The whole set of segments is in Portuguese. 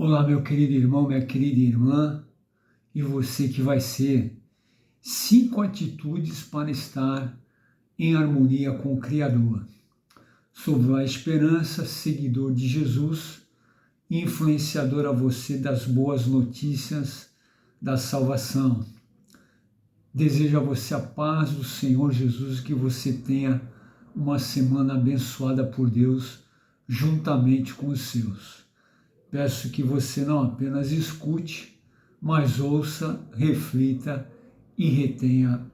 Olá, meu querido irmão, minha querida irmã, e você que vai ser 5 atitudes para estar em harmonia com o Criador. Sou Vlá Esperança, seguidor de Jesus e influenciador a você das boas notícias da salvação. Desejo a você a paz do Senhor Jesus, que você tenha uma semana abençoada por Deus, juntamente com os seus. Peço que você não apenas escute, mas ouça, reflita e retenha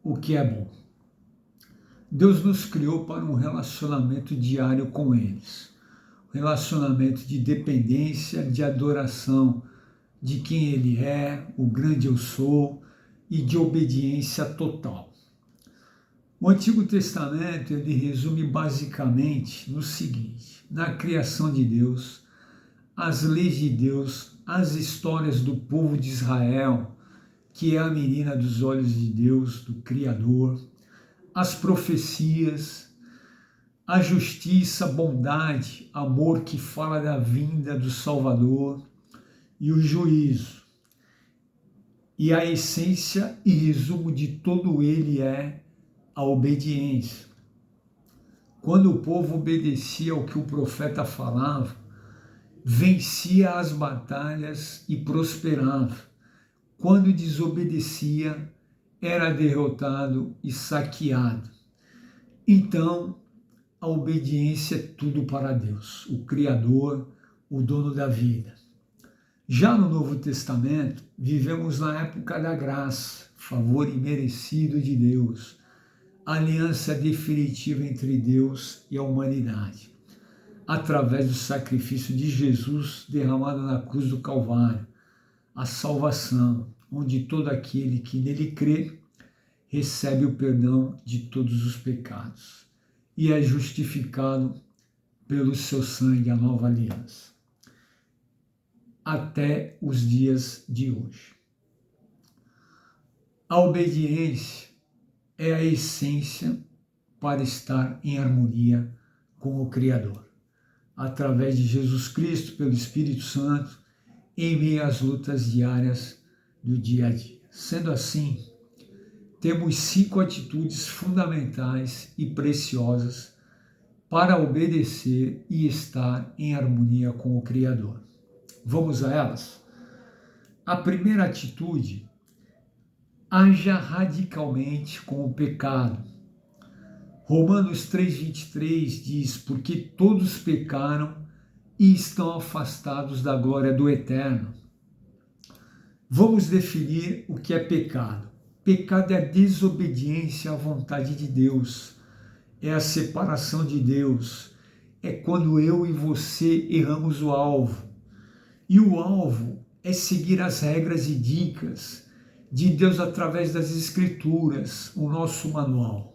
o que é bom. Deus nos criou para um relacionamento diário com eles. Relacionamento de dependência, de adoração de quem Ele é, o grande eu sou, e de obediência total. O Antigo Testamento ele resume basicamente no seguinte: na criação de Deus, as leis de Deus, as histórias do povo de Israel, que é a menina dos olhos de Deus, do Criador, as profecias, a justiça, bondade, amor que fala da vinda do Salvador e o juízo. E a essência e resumo de todo ele é a obediência. Quando o povo obedecia ao que o profeta falava, vencia as batalhas e prosperava. Quando desobedecia, era derrotado e saqueado. Então, a obediência é tudo para Deus, o Criador, o dono da vida. Já no Novo Testamento, vivemos na época da graça, favor imerecido de Deus, aliança definitiva entre Deus e a humanidade, através do sacrifício de Jesus derramado na cruz do Calvário, a salvação, onde todo aquele que nele crê recebe o perdão de todos os pecados e é justificado pelo seu sangue, a nova aliança, até os dias de hoje. A obediência é a essência para estar em harmonia com o Criador, através de Jesus Cristo, pelo Espírito Santo, em meio às lutas diárias do dia a dia. Sendo assim, temos 5 atitudes fundamentais e preciosas para obedecer e estar em harmonia com o Criador. Vamos a elas? A primeira atitude: haja radicalmente com o pecado. Romanos 3,23 diz: porque todos pecaram e estão afastados da glória do Eterno. Vamos definir o que é pecado. Pecado é a desobediência à vontade de Deus, é a separação de Deus, é quando eu e você erramos o alvo. E o alvo é seguir as regras e dicas de Deus através das Escrituras, o nosso manual.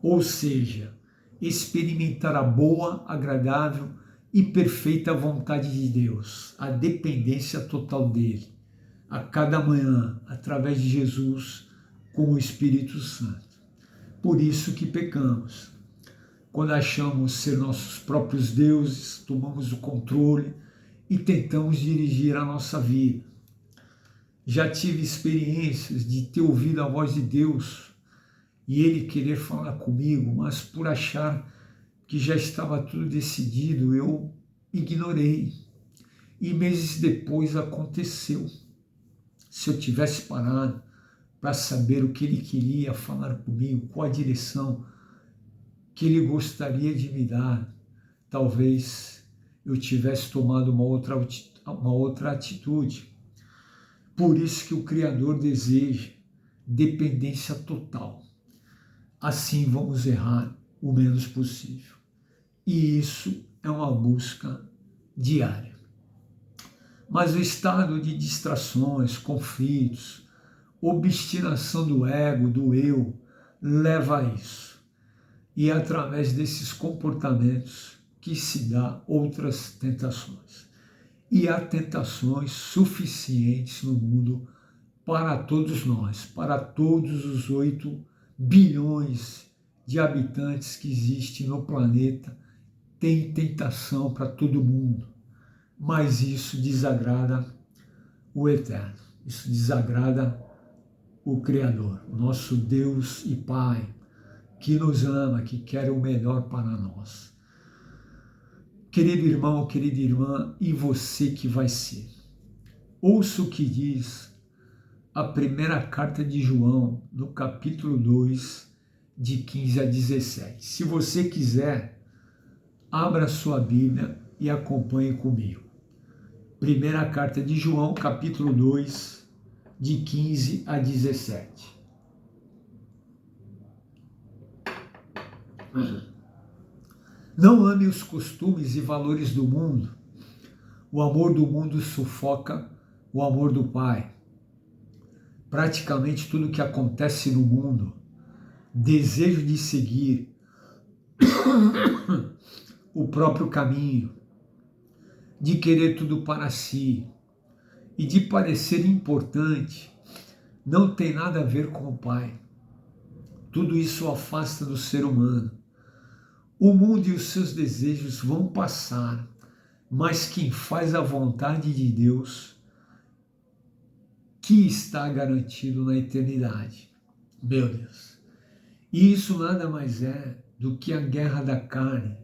Ou seja, experimentar a boa, agradável e perfeita vontade de Deus, a dependência total dele, a cada manhã, através de Jesus, com o Espírito Santo. Por isso que pecamos. Quando achamos ser nossos próprios deuses, tomamos o controle e tentamos dirigir a nossa vida. Já tive experiências de ter ouvido a voz de Deus e Ele querer falar comigo, mas por achar que já estava tudo decidido, eu ignorei. E meses depois aconteceu. Se eu tivesse parado para saber o que Ele queria falar comigo, qual a direção que Ele gostaria de me dar, talvez eu tivesse tomado uma outra atitude. Por isso que o Criador deseja dependência total. Assim vamos errar o menos possível. E isso é uma busca diária. Mas o estado de distrações, conflitos, obstinação do ego, do eu, leva a isso. E é através desses comportamentos que se dá outras tentações. E há tentações suficientes no mundo para todos nós, para todos os 8 bilhões de habitantes que existem no planeta, tem tentação para todo mundo. mas isso desagrada o Eterno, isso desagrada o Criador, o nosso Deus e Pai, que nos ama, que quer o melhor para nós. Querido irmão, querida irmã, e você que vai ser, ouça o que diz a primeira carta de João, no capítulo 2, de 15 a 17. Se você quiser, abra sua Bíblia e acompanhe comigo. Primeira carta de João, capítulo 2, de 15 a 17. Não ame os costumes e valores do mundo. O amor do mundo sufoca o amor do Pai. Praticamente tudo que acontece no mundo, desejo de seguir o próprio caminho, de querer tudo para si e de parecer importante, não tem nada a ver com o Pai. Tudo isso o afasta do ser humano. O mundo e os seus desejos vão passar, mas quem faz a vontade de Deus, que está garantido na eternidade. Meu Deus. E isso nada mais é do que a guerra da carne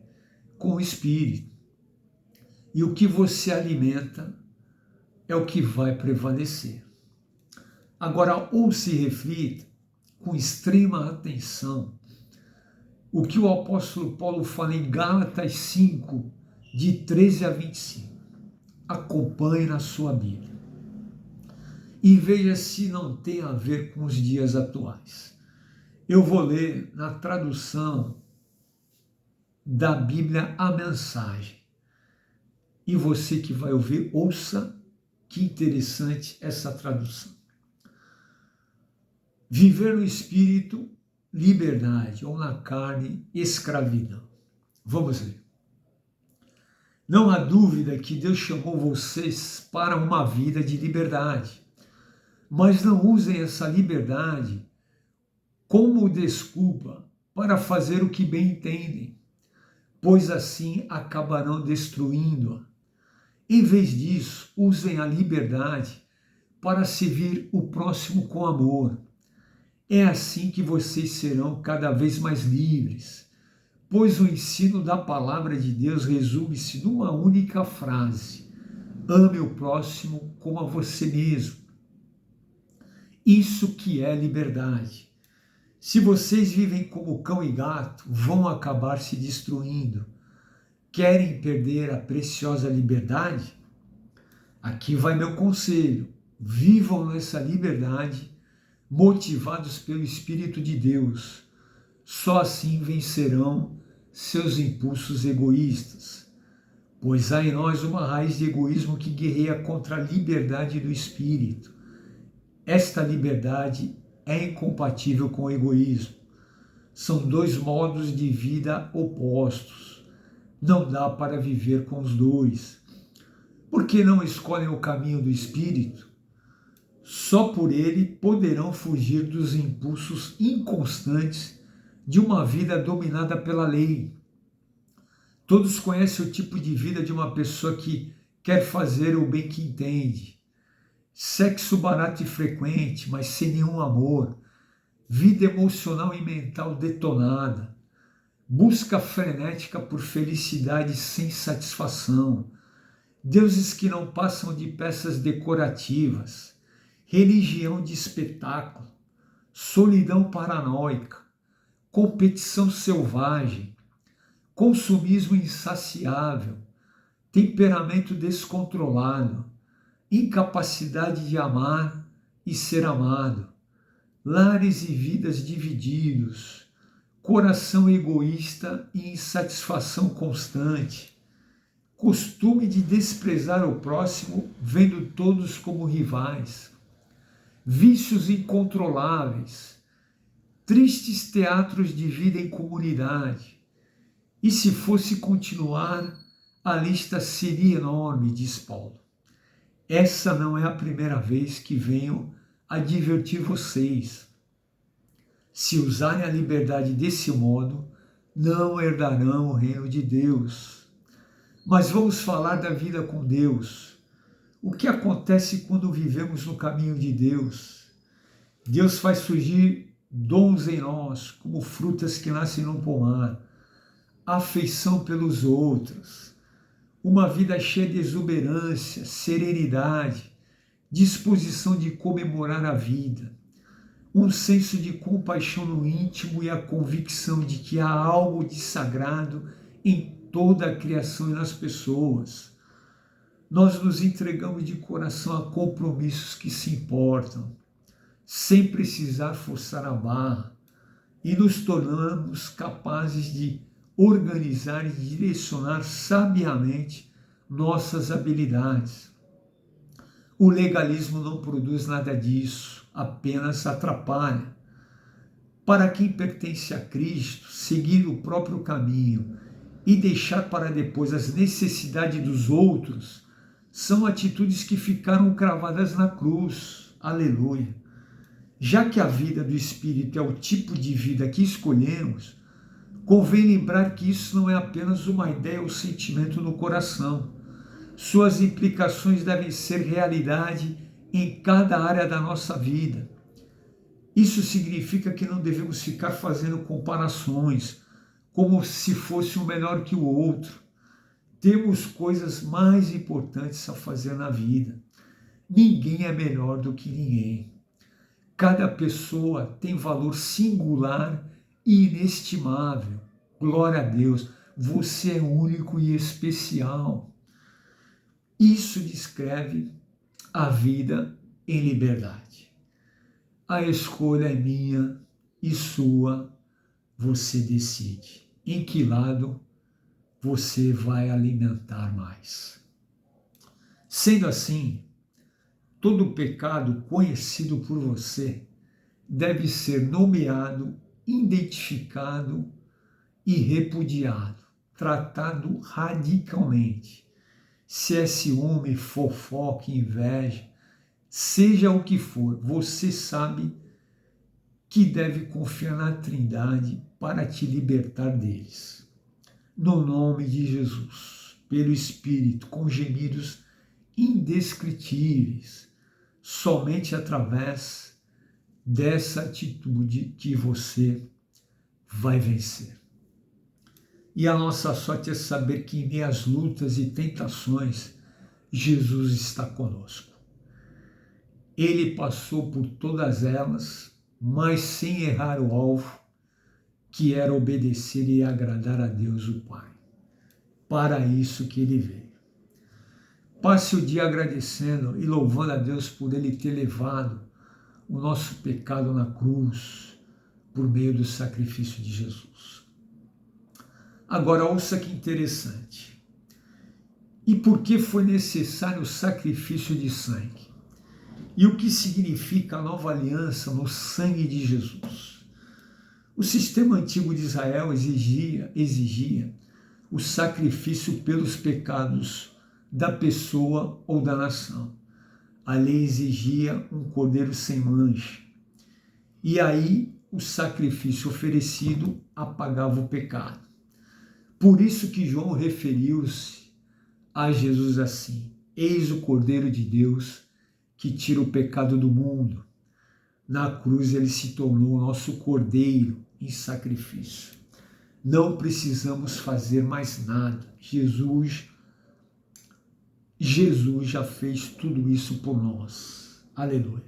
com o Espírito. E o que você alimenta é o que vai prevalecer. Agora, ouça e reflita com extrema atenção o que o apóstolo Paulo fala em Gálatas 5, de 13 a 25. Acompanhe na sua Bíblia e veja se não tem a ver com os dias atuais. Eu vou ler na tradução da Bíblia a Mensagem. E você que vai ouvir, ouça que interessante essa tradução. Viver no Espírito, liberdade, ou na carne, escravidão. Vamos ler. Não há dúvida que Deus chamou vocês para uma vida de liberdade, mas não usem essa liberdade como desculpa para fazer o que bem entendem, pois assim acabarão destruindo-a. Em vez disso, usem a liberdade para servir o próximo com amor. É assim que vocês serão cada vez mais livres, pois o ensino da palavra de Deus resume-se numa única frase: ame o próximo como a você mesmo. Isso que é liberdade. Se vocês vivem como cão e gato, vão acabar se destruindo. Querem perder a preciosa liberdade? Aqui vai meu conselho. Vivam nessa liberdade, motivados pelo Espírito de Deus. Só assim vencerão seus impulsos egoístas. Pois há em nós uma raiz de egoísmo que guerreia contra a liberdade do Espírito. Esta liberdade é incompatível com o egoísmo. São dois modos de vida opostos. Não dá para viver com os dois. Por que não escolhem o caminho do Espírito? Só por ele poderão fugir dos impulsos inconstantes de uma vida dominada pela lei. Todos conhecem o tipo de vida de uma pessoa que quer fazer o bem que entende. Sexo barato e frequente, mas sem nenhum amor. Vida emocional e mental detonada. Busca frenética por felicidade sem satisfação. Deuses que não passam de peças decorativas. Religião de espetáculo. Solidão paranoica. Competição selvagem. Consumismo insaciável. Temperamento descontrolado. Incapacidade de amar e ser amado. Lares e vidas divididos. Coração egoísta e insatisfação constante, costume de desprezar o próximo, vendo todos como rivais, vícios incontroláveis, tristes teatros de vida em comunidade. E se fosse continuar, a lista seria enorme, diz Paulo. Essa não é a primeira vez que venho advertir vocês. Se usarem a liberdade desse modo, não herdarão o reino de Deus. Mas vamos falar da vida com Deus. O que acontece quando vivemos no caminho de Deus? Deus faz surgir dons em nós, como frutas que nascem no pomar, afeição pelos outros, uma vida cheia de exuberância, serenidade, disposição de comemorar a vida, um senso de compaixão no íntimo e a convicção de que há algo de sagrado em toda a criação e nas pessoas. Nós nos entregamos de coração a compromissos que se importam, sem precisar forçar a barra, e nos tornamos capazes de organizar e direcionar sabiamente nossas habilidades. O legalismo não produz nada disso, apenas atrapalha. Para quem pertence a Cristo, seguir o próprio caminho e deixar para depois as necessidades dos outros são atitudes que ficaram cravadas na cruz. Aleluia! Já que a vida do Espírito é o tipo de vida que escolhemos, convém lembrar que isso não é apenas uma ideia ou sentimento no coração. Suas implicações devem ser realidade em cada área da nossa vida. Isso significa que não devemos ficar fazendo comparações, como se fosse um melhor que o outro. Temos coisas mais importantes a fazer na vida. Ninguém é melhor do que ninguém. Cada pessoa tem valor singular e inestimável. Glória a Deus, você é único e especial. Isso descreve a vida em liberdade. A escolha é minha e sua, você decide em que lado você vai alimentar mais. Sendo assim, todo pecado conhecido por você deve ser nomeado, identificado e repudiado, tratado radicalmente. Se é ciúme, fofoca, inveja, seja o que for, você sabe que deve confiar na Trindade para te libertar deles. No nome de Jesus, pelo Espírito, com gemidos indescritíveis, somente através dessa atitude que você vai vencer. E a nossa sorte é saber que em meio às lutas e tentações, Jesus está conosco. Ele passou por todas elas, mas sem errar o alvo, que era obedecer e agradar a Deus o Pai. Para isso que ele veio. Passe o dia agradecendo e louvando a Deus por ele ter levado o nosso pecado na cruz, por meio do sacrifício de Jesus. Agora, ouça que interessante. E por que foi necessário o sacrifício de sangue? E o que significa a nova aliança no sangue de Jesus? O sistema antigo de Israel exigia o sacrifício pelos pecados da pessoa ou da nação. A lei exigia um cordeiro sem mancha. E aí o sacrifício oferecido apagava o pecado. Por isso que João referiu-se a Jesus assim: eis o Cordeiro de Deus que tira o pecado do mundo. Na cruz ele se tornou o nosso Cordeiro em sacrifício. Não precisamos fazer mais nada. Jesus já fez tudo isso por nós. Aleluia.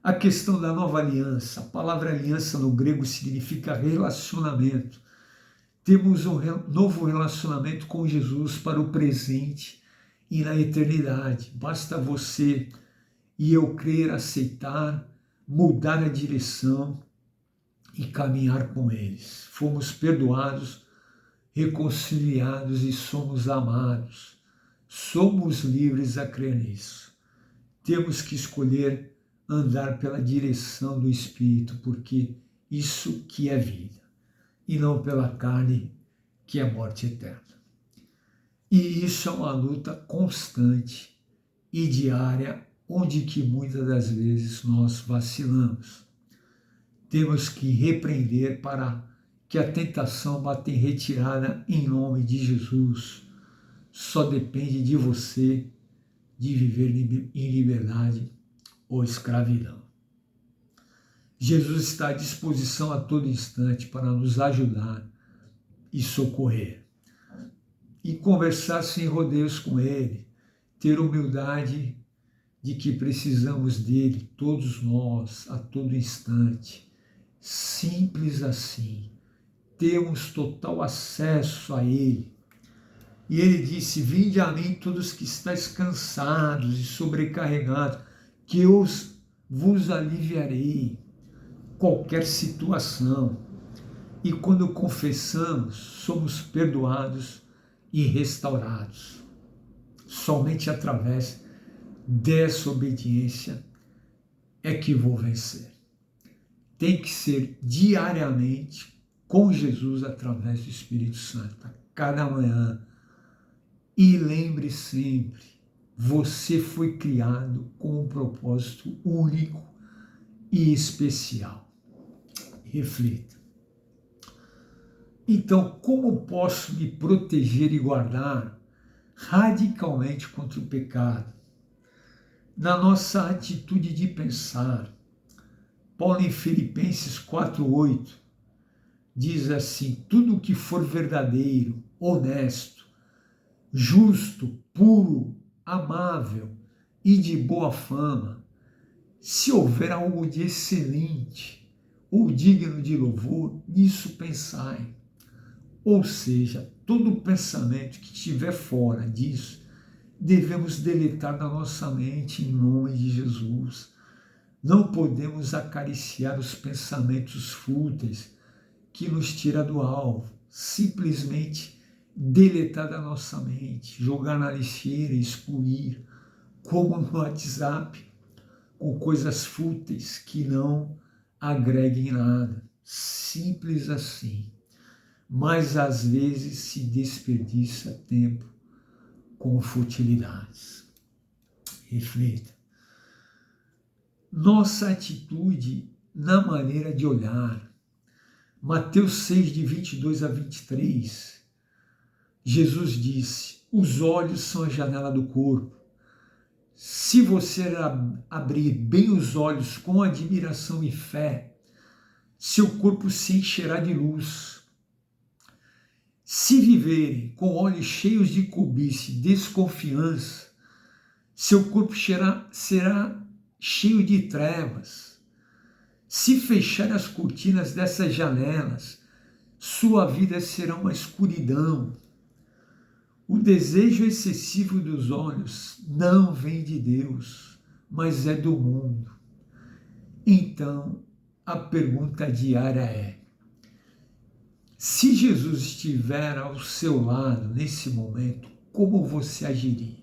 A questão da nova aliança. A palavra aliança no grego significa relacionamento. Temos um novo relacionamento com Jesus para o presente e na eternidade. Basta você e eu crer, aceitar, mudar a direção e caminhar com eles. Fomos perdoados, reconciliados e somos amados. Somos livres a crer nisso. Temos que escolher andar pela direção do Espírito, porque isso que é vida, e não pela carne, que é morte eterna. E isso é uma luta constante e diária, onde que muitas das vezes nós vacilamos. Temos que repreender para que a tentação bata em retirada em nome de Jesus. só depende de você de viver em liberdade ou escravidão. Jesus está à disposição a todo instante para nos ajudar e socorrer. E conversar sem rodeios com Ele, ter humildade de que precisamos dele, todos nós, a todo instante. Simples assim. Temos total acesso a Ele. E Ele disse: vinde a mim todos que estáis cansados e sobrecarregados, que eu vos aliviarei. Qualquer situação. E quando confessamos, somos perdoados e restaurados. Somente através dessa obediência é que vou vencer. Tem que ser diariamente com Jesus através do Espírito Santo, a cada manhã. E lembre sempre, você foi criado com um propósito único e especial. Reflita. Então, como posso me proteger e guardar radicalmente contra o pecado? Na nossa atitude de pensar. Paulo em Filipenses 4:8 diz assim: tudo que for verdadeiro, honesto, justo, puro, amável e de boa fama, se houver algo de excelente ou digno de louvor, nisso pensai. Ou seja, todo pensamento que estiver fora disso, devemos deletar da nossa mente em nome de Jesus. Não podemos acariciar os pensamentos fúteis que nos tira do alvo. Simplesmente deletar da nossa mente, jogar na lixeira, excluir, como no WhatsApp, com coisas fúteis que não agreguem nada. Simples assim. Mas às vezes se desperdiça tempo com futilidades. Reflita. Nossa atitude na maneira de olhar. Mateus 6, de 22 a 23, Jesus disse: os olhos são a janela do corpo. Se você abrir bem os olhos com admiração e fé, seu corpo se encherá de luz. Se viverem com olhos cheios de cobiça e desconfiança, seu corpo será cheio de trevas. Se fechar as cortinas dessas janelas, sua vida será uma escuridão. O desejo excessivo dos olhos não vem de Deus, mas é do mundo. Então, a pergunta diária é: se Jesus estiver ao seu lado nesse momento, como você agiria?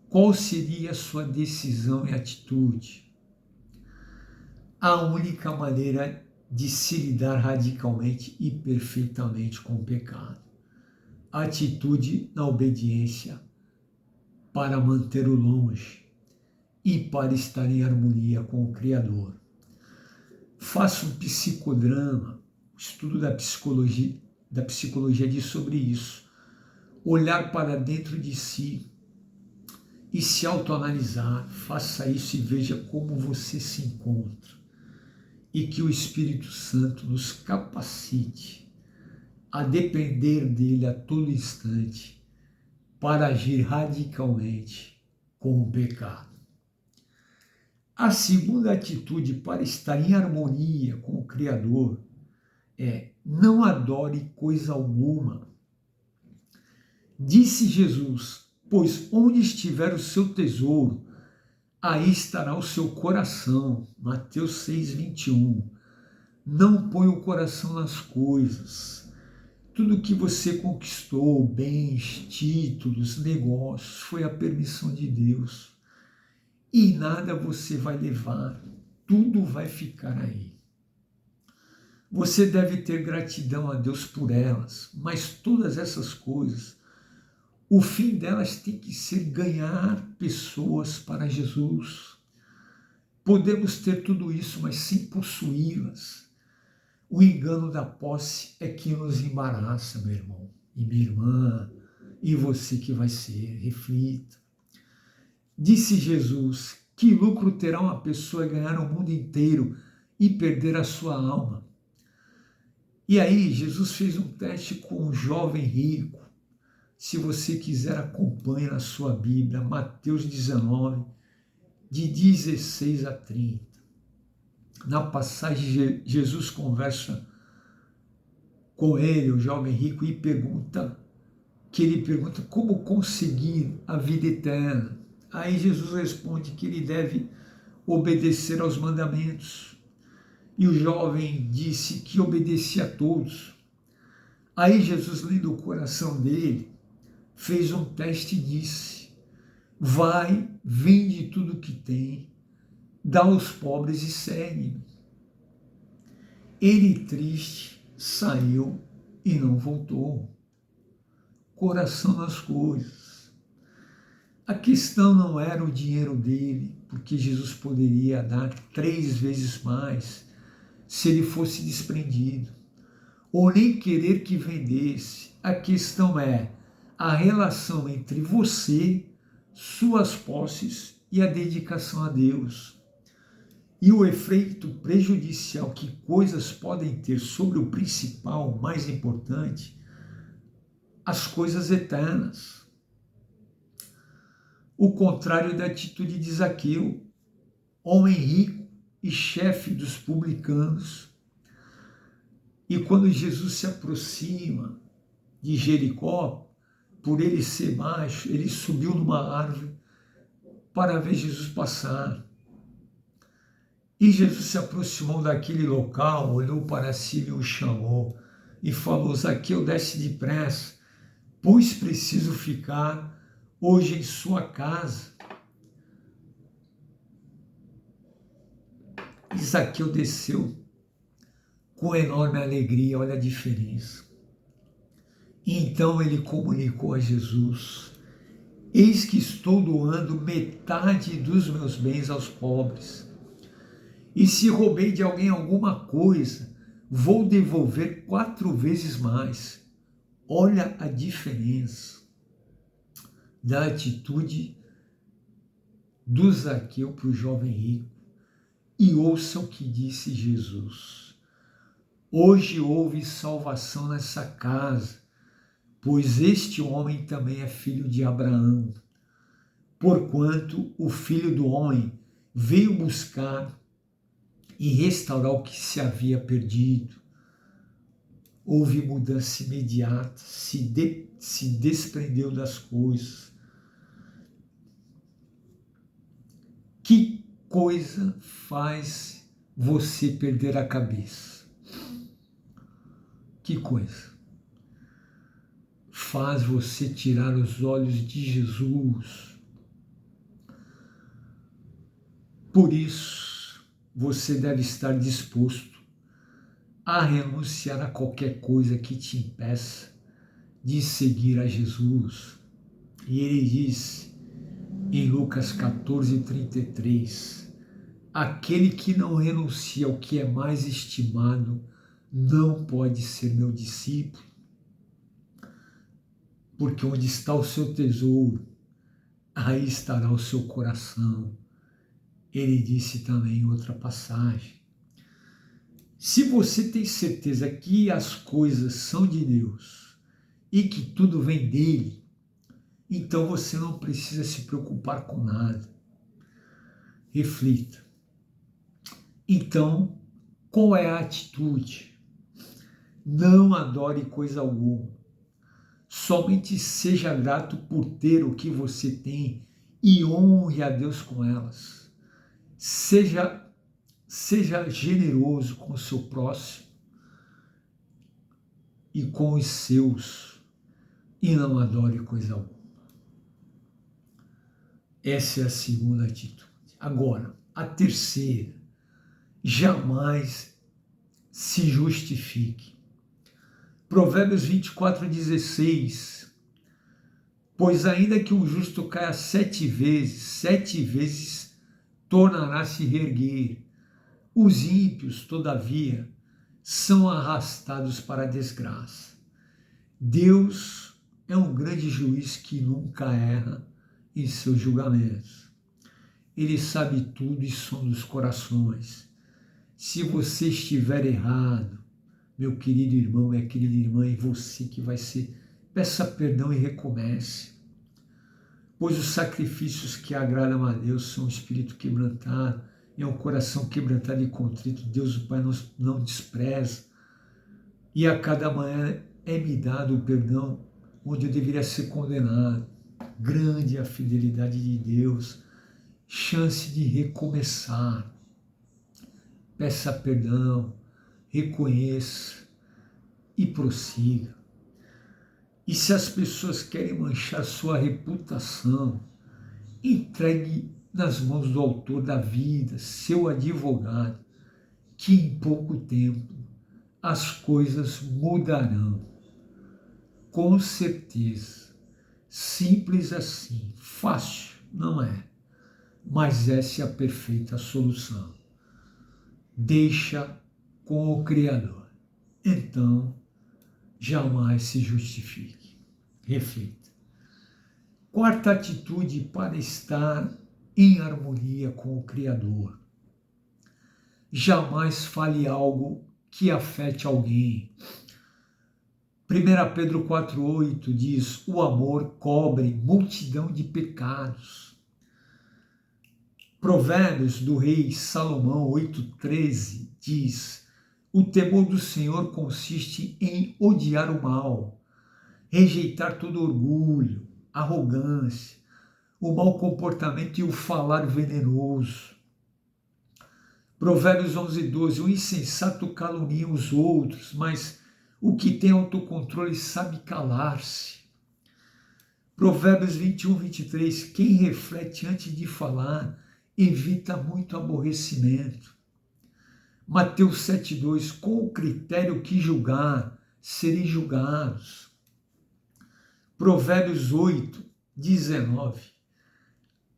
Qual seria a sua decisão e atitude? A única maneira de se lidar radicalmente e perfeitamente com o pecado. Atitude na obediência para mantê-lo longe e para estar em harmonia com o Criador. Faça um psicodrama. O estudo da psicologia diz sobre isso. Olhar para dentro de si e se autoanalisar. Faça isso e veja como você se encontra. E que o Espírito Santo nos capacite a depender dele a todo instante para agir radicalmente com o pecado. A segunda atitude para estar em harmonia com o Criador é: não adore coisa alguma. Disse Jesus: pois onde estiver o seu tesouro, aí estará o seu coração. Mateus 6, 21. Não põe o coração nas coisas. Tudo que você conquistou, bens, títulos, negócios, foi a permissão de Deus. E nada você vai levar. Tudo vai ficar aí. Você deve ter gratidão a Deus por elas, mas todas essas coisas, o fim delas tem que ser ganhar pessoas para Jesus. Podemos ter tudo isso, mas sem possuí-las. O engano da posse é que nos embaraça, meu irmão e minha irmã. e você que vai ser. Reflita. Disse Jesus: que lucro terá uma pessoa ganhar o mundo inteiro e perder a sua alma? E aí, Jesus fez um teste com um jovem rico. Se você quiser, acompanhe na sua Bíblia, Mateus 19, de 16 a 30. Na passagem, Jesus conversa com ele, o jovem rico, e ele pergunta como conseguir a vida eterna. Aí Jesus responde que ele deve obedecer aos mandamentos. E o jovem disse que obedecia a todos. Aí Jesus, lendo o coração dele, fez um teste e disse: vai, vende tudo que tem, dá aos pobres e segue-me. Ele, triste, saiu e não voltou. Coração nas coisas. A questão não era o dinheiro dele, porque Jesus poderia dar 3 vezes mais se ele fosse desprendido, ou nem querer que vendesse. A questão é a relação entre você, suas posses e a dedicação a Deus. E o efeito prejudicial que coisas podem ter sobre o principal, mais importante, as coisas eternas. O contrário da atitude de Zaqueu, homem rico e chefe dos publicanos. E quando Jesus se aproxima de Jericó, por ele ser baixo, ele subiu numa árvore para ver Jesus passar. E Jesus se aproximou daquele local, olhou para si e o chamou e falou: Zaqueu, desce depressa, pois preciso ficar hoje em sua casa. E Zaqueu desceu com enorme alegria, olha a diferença. E então ele comunicou a Jesus: eis que estou doando metade dos meus bens aos pobres. E se roubei de alguém alguma coisa, vou devolver 4 vezes mais. Olha a diferença da atitude do Zaqueu para o jovem rico. E ouça o que disse Jesus: hoje houve salvação nessa casa, pois este homem também é filho de Abraão. Porquanto o Filho do Homem veio buscar e restaurar o que se havia perdido. Houve mudança imediata, se desprendeu das coisas. Que coisa faz você perder a cabeça? Que coisa faz você tirar os olhos de Jesus? Por isso, você deve estar disposto a renunciar a qualquer coisa que te impeça de seguir a Jesus. E ele diz em Lucas 14:33, aquele que não renuncia ao que é mais estimado não pode ser meu discípulo. Porque onde está o seu tesouro, aí estará o seu coração. Ele disse também em outra passagem. Se você tem certeza que as coisas são de Deus e que tudo vem dele, então você não precisa se preocupar com nada. Reflita. Então, qual é a atitude? Não adore coisa alguma. Somente seja grato por ter o que você tem e honre a Deus com elas. Seja generoso com o seu próximo e com os seus, e não adore coisa alguma. Essa é a segunda atitude. Agora, a terceira: jamais se justifique. Provérbios 24:16, pois ainda que um justo caia 7 vezes tornará a se reerguer. Os ímpios, todavia, são arrastados para a desgraça. Deus é um grande juiz que nunca erra em seus julgamentos. Ele sabe tudo e sonda os corações. Se você estiver errado, meu querido irmão, minha querida irmã, é você que vai ser. Peça perdão e recomece. Pois os sacrifícios que agradam a Deus são um espírito quebrantado, é um coração quebrantado e contrito. Deus, o Pai, não despreza. E a cada manhã é-me dado o perdão onde eu deveria ser condenado. Grande é a fidelidade de Deus. Chance de recomeçar. Peça perdão, reconheça e prossiga. E se as pessoas querem manchar sua reputação, entregue nas mãos do autor da vida, seu advogado, que em pouco tempo as coisas mudarão. Com certeza. Simples assim. Fácil, não é? Mas essa é a perfeita solução. Deixa com o Criador. Então, jamais se justifique. Reflita. Quarta atitude para estar em harmonia com o Criador. Jamais fale algo que afete alguém. 1 Pedro 4,8 diz: o amor cobre multidão de pecados. Provérbios do rei Salomão 8,13 diz: o temor do Senhor consiste em odiar o mal, rejeitar todo orgulho, arrogância, o mau comportamento e o falar venenoso. Provérbios 11,12: o insensato calunia os outros, mas o que tem autocontrole sabe calar-se. Provérbios 21:23: quem reflete antes de falar evita muito aborrecimento. Mateus 7,2: com o critério que julgar, serem julgados. Provérbios 8:19: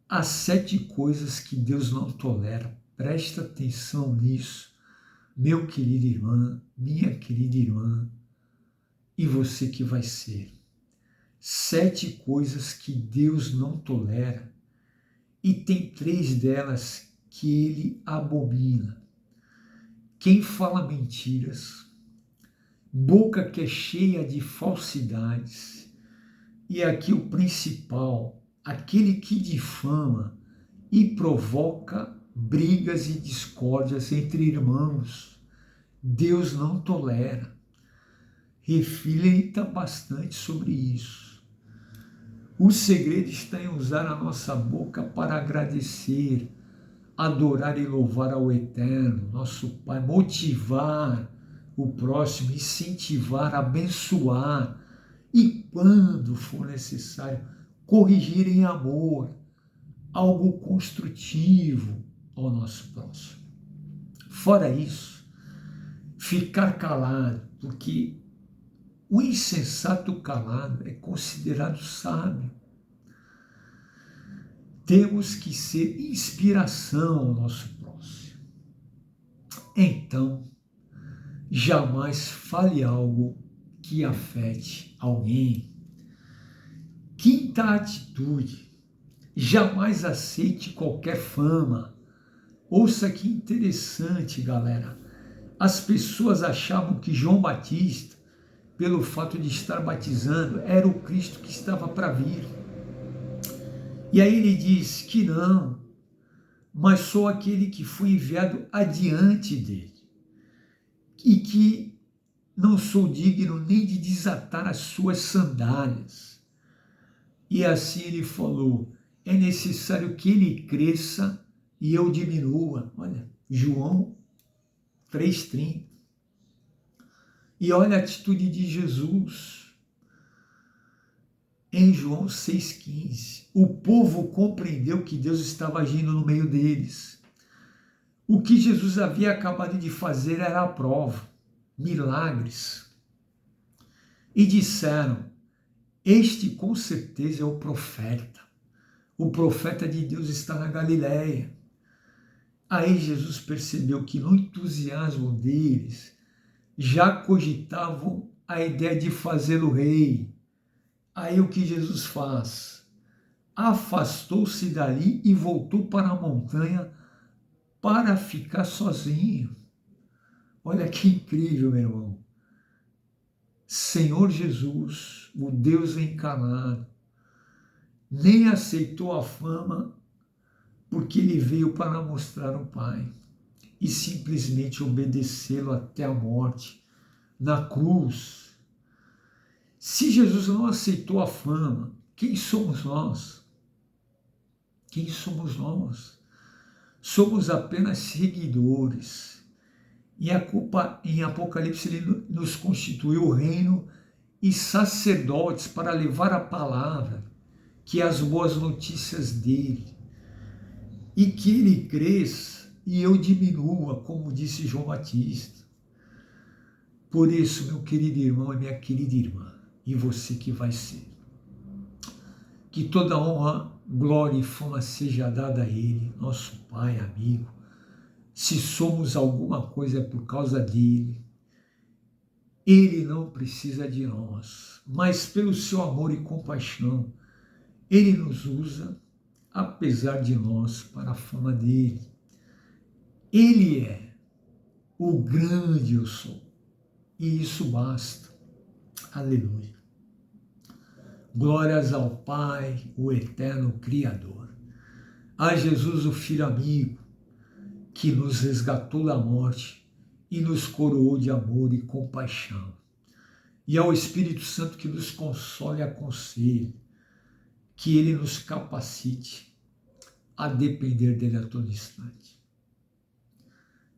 as 7 coisas que Deus não tolera. Presta atenção nisso, meu querido irmão, minha querida irmã, e você que vai ser. 7 coisas que Deus não tolera, e tem 3 delas que ele abomina. Quem fala mentiras, boca que é cheia de falsidades, e aqui o principal, aquele que difama e provoca brigas e discórdias entre irmãos. Deus não tolera. Reflita bastante sobre isso. O segredo está em usar a nossa boca para agradecer, adorar e louvar ao Eterno, nosso Pai, motivar o próximo, incentivar, abençoar e, quando for necessário, corrigir em amor, algo construtivo ao nosso próximo. Fora isso, ficar calado, porque o insensato calado é considerado sábio. Temos que ser inspiração ao nosso próximo. Então, jamais fale algo que afete alguém. Quinta atitude: jamais aceite qualquer fama. Ouça que interessante, galera. As pessoas achavam que João Batista, pelo fato de estar batizando, era o Cristo que estava para vir. E aí ele diz que não, mas sou aquele que foi enviado adiante dele, e que não sou digno nem de desatar as suas sandálias. E assim ele falou: é necessário que ele cresça e eu diminua. Olha, João 3,30. E olha a atitude de Jesus em João 6,15. O povo compreendeu que Deus estava agindo no meio deles. O que Jesus havia acabado de fazer era a prova, milagres. E disseram: este com certeza é o profeta. O profeta de Deus está na Galileia. Aí Jesus percebeu que no entusiasmo deles já cogitavam a ideia de fazê-lo rei. Aí o que Jesus faz? Afastou-se dali e voltou para a montanha para ficar sozinho. Olha que incrível, meu irmão. Senhor Jesus, o Deus encarnado, nem aceitou a fama porque ele veio para mostrar o Pai e simplesmente obedecê-lo até a morte na cruz. Se Jesus não aceitou a fama, quem somos nós? Quem somos nós? Somos apenas seguidores. Em Apocalipse ele nos constituiu o reino e sacerdotes para levar a palavra, que é as boas notícias dele, e que ele cresça e eu diminua, como disse João Batista. Por isso, meu querido irmão e minha querida irmã, e você que vai ser, que toda honra, glória e fama seja dada a ele, nosso Pai, amigo. Se somos alguma coisa é por causa dele. Ele não precisa de nós, mas pelo seu amor e compaixão, ele nos usa, apesar de nós, para a fama dele. Ele é o grande eu sou, e isso basta. Aleluia. Glórias ao Pai, o eterno Criador, a Jesus, o Filho amigo, que nos resgatou da morte e nos coroou de amor e compaixão, e ao Espírito Santo que nos consola e aconselha, que ele nos capacite a depender dele a todo instante,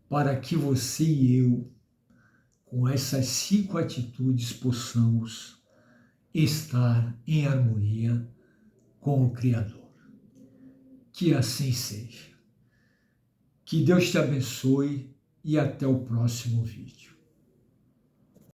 para que você e eu, com essas 5 atitudes, possamos estar em harmonia com o Criador. Que assim seja. Que Deus te abençoe e até o próximo vídeo.